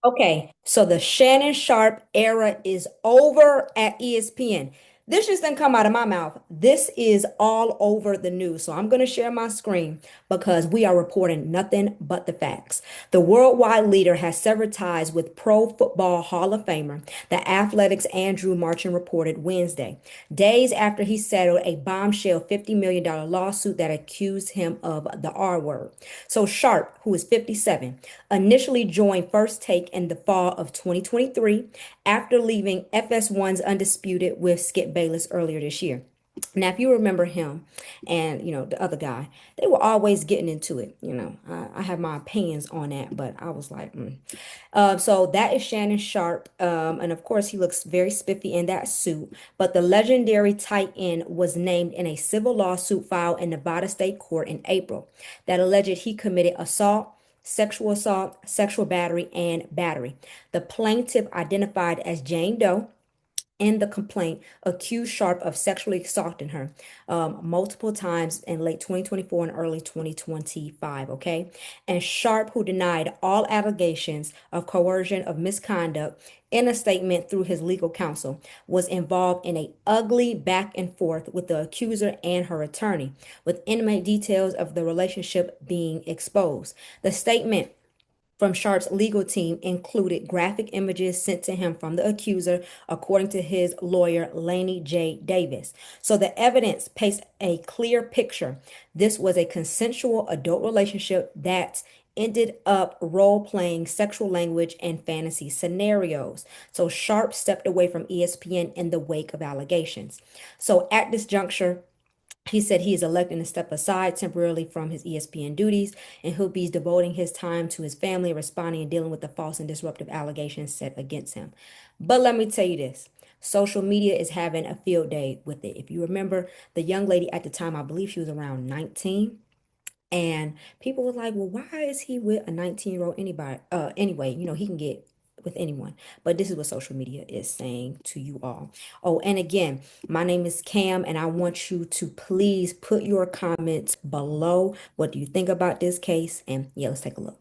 Okay, so the Shannon Sharpe era is over at ESPN. This just didn't come out of my mouth. This is all over the news. So I'm going to share my screen because we are reporting nothing but the facts. The worldwide leader has severed ties with Pro Football Hall of Famer, the Athletics' Andrew Marchand reported Wednesday, days after he settled a bombshell $50 million lawsuit that accused him of the R word. So Sharpe, who is 57, initially joined First Take in the fall of 2023 after leaving FS1's Undisputed with Skip Bayless earlier this year. Now, if you remember him and the other guy, they were always getting into it. I have my opinions on that, but I was like, mm. So that is Shannon Sharpe, and of course he looks very spiffy in that suit. But the legendary tight end was named in a civil lawsuit filed in Nevada State Court in April that alleged he committed assault, sexual battery, and battery. The plaintiff, identified as Jane Doe, in the complaint, accused Sharpe of sexually assaulting her multiple times in late 2024 and early 2025. Okay. And Sharpe, who denied all allegations of coercion of misconduct in a statement through his legal counsel, was involved in a ugly back and forth with the accuser and her attorney, with intimate details of the relationship being exposed. The statement from Sharpe's legal team included graphic images sent to him from the accuser, according to his lawyer, Laney J. Davis. So the evidence paints a clear picture. This was a consensual adult relationship that ended up role playing sexual language and fantasy scenarios. So Sharpe stepped away from ESPN in the wake of allegations. So at this juncture, he said he is electing to step aside temporarily from his ESPN duties, and he'll be devoting his time to his family, responding and dealing with the false and disruptive allegations set against him. But let me tell you this. Social media is having a field day with it. If you remember, the young lady at the time, I believe she was around 19, and people were like, well, why is he with a 19-year-old anybody? Anyway, he can get with anyone. But this is what social media is saying to you all. Oh, and again, my name is Cam, and I want you to please put your comments below. What do you think about this case? And yeah, let's take a look.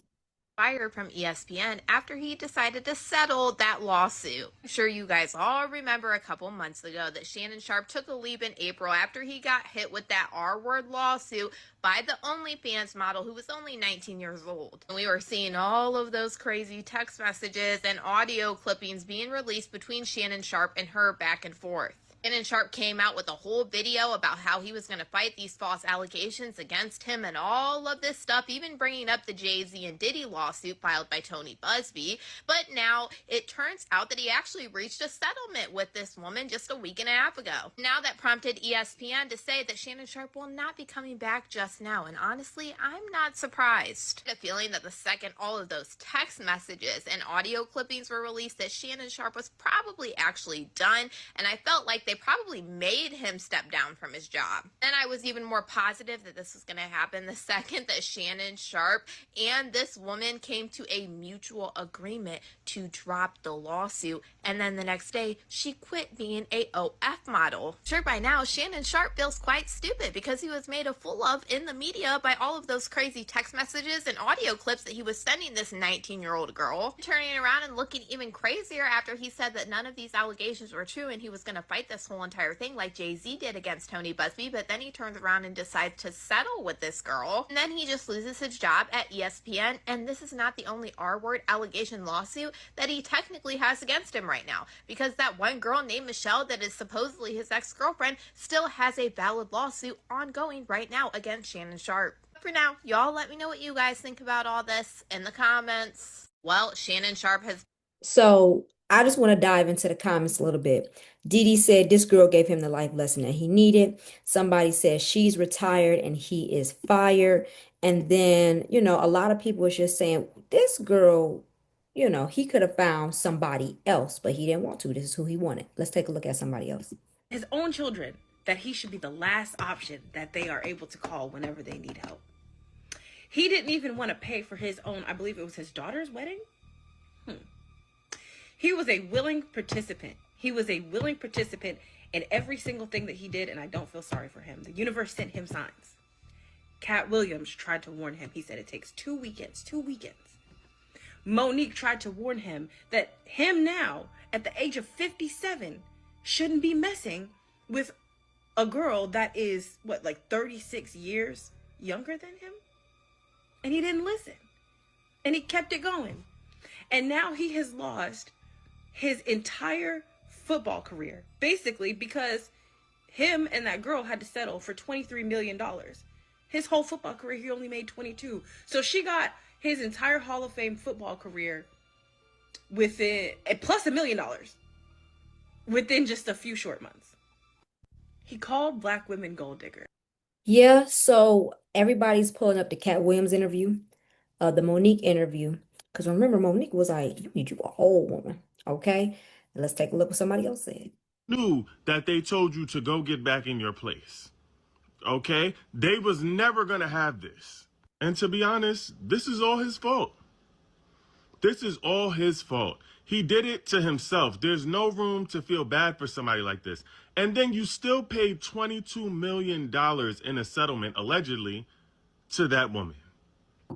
Fired from ESPN after he decided to settle that lawsuit. I'm sure you guys all remember a couple months ago that Shannon Sharpe took a leave in April after he got hit with that R word lawsuit by the OnlyFans model who was only 19 years old. And we were seeing all of those crazy text messages and audio clippings being released between Shannon Sharpe and her back and forth. Shannon Sharpe came out with a whole video about how he was going to fight these false allegations against him and all of this stuff, even bringing up the Jay-Z and Diddy lawsuit filed by Tony Busby. But now it turns out that he actually reached a settlement with this woman just a week and a half ago. Now that prompted ESPN to say that Shannon Sharpe will not be coming back just now. And honestly, I'm not surprised. I had a feeling that the second all of those text messages and audio clippings were released, that Shannon Sharpe was probably actually done. And I felt like they probably made him step down from his job. Then I was even more positive that this was going to happen the second that Shannon Sharpe and this woman came to a mutual agreement to drop the lawsuit. And then the next day, she quit being a OF model. Sure, by now, Shannon Sharpe feels quite stupid because he was made a fool of in the media by all of those crazy text messages and audio clips that he was sending this 19-year-old girl. Turning around and looking even crazier after he said that none of these allegations were true and he was going to fight this whole entire thing like Jay-Z did against Tony Busby, but then he turns around and decides to settle with this girl. And then he just loses his job at ESPN, and this is not the only R-word allegation lawsuit that he technically has against him right now, because that one girl named Michelle that is supposedly his ex-girlfriend still has a valid lawsuit ongoing right now against Shannon Sharpe. But for now, y'all let me know what you guys think about all this in the comments. Well, Shannon Sharpe has So I just want to dive into the comments a little bit. Dee Dee said this girl gave him the life lesson that he needed. Somebody said she's retired and he is fired. And then, a lot of people was just saying this girl, he could have found somebody else, but he didn't want to. This is who he wanted. Let's take a look at somebody else. His own children, that he should be the last option that they are able to call whenever they need help. He didn't even want to pay for his own, I believe it was his daughter's wedding. He was a willing participant. He was a willing participant in every single thing that he did, and I don't feel sorry for him. The universe sent him signs. Cat Williams tried to warn him. He said it takes 2 weekends Monique tried to warn him that him now, at the age of 57, shouldn't be messing with a girl that is, what, like 36 years younger than him? And he didn't listen. And he kept it going. And now he has lost his entire football career, basically because him and that girl had to settle for $23 million. His whole football career, he only made 22. So she got his entire Hall of Fame football career within, plus $1 million, within just a few short months. He called black women gold diggers. Yeah, so everybody's pulling up the Cat Williams interview, the Monique interview. Because remember, Monique was like, you need you a whole woman. Okay? And let's take a look what somebody else said. Knew that they told you to go get back in your place. Okay? They was never going to have this. And to be honest, this is all his fault. This is all his fault. He did it to himself. There's no room to feel bad for somebody like this. And then you still paid $22 million in a settlement, allegedly, to that woman.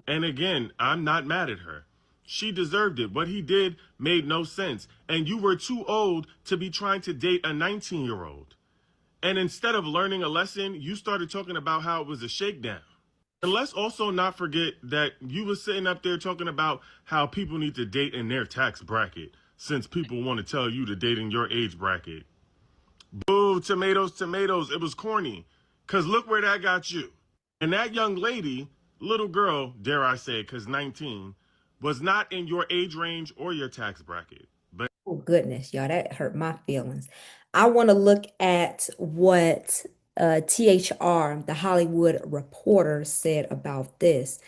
And again, I'm not mad at her. She deserved it. What he did made no sense. And you were too old to be trying to date a 19-year-old. And instead of learning a lesson, you started talking about how it was a shakedown. And let's also not forget that you were sitting up there talking about how people need to date in their tax bracket, since people want to tell you to date in your age bracket. Boo, tomatoes, tomatoes. It was corny. Because look where that got you. And that young lady, little girl, dare I say, because 19, was not in your age range or your tax bracket. But Oh, goodness, y'all, that hurt my feelings. I want to look at what THR, the Hollywood Reporter, said about this.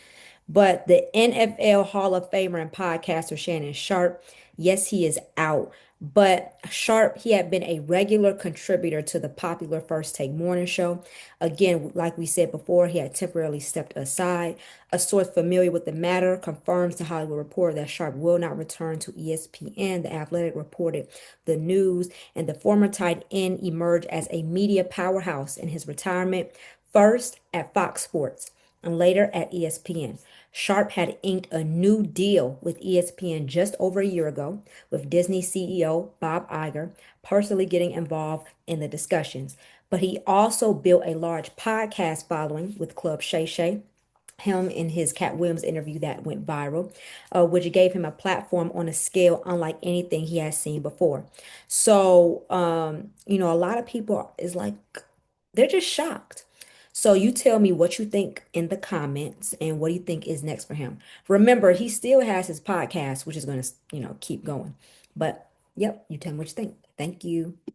But the NFL Hall of Famer and podcaster Shannon Sharpe, yes, he is out. But Sharpe, he had been a regular contributor to the popular First Take morning show. Again, like we said before, he had temporarily stepped aside. A source familiar with the matter confirms to Hollywood Reporter that Sharpe will not return to ESPN. The Athletic reported the news, and the former tight end emerged as a media powerhouse in his retirement, first at Fox Sports and later at ESPN. Sharpe had inked a new deal with ESPN just over a year ago, with Disney CEO Bob Iger personally getting involved in the discussions. But he also built a large podcast following with Club Shay Shay, him in his Cat Williams interview that went viral, which gave him a platform on a scale unlike anything he has seen before. So, a lot of people is like, they're just shocked. So you tell me what you think in the comments and what do you think is next for him. Remember, he still has his podcast, which is going to, keep going. But yep, you tell me what you think. Thank you.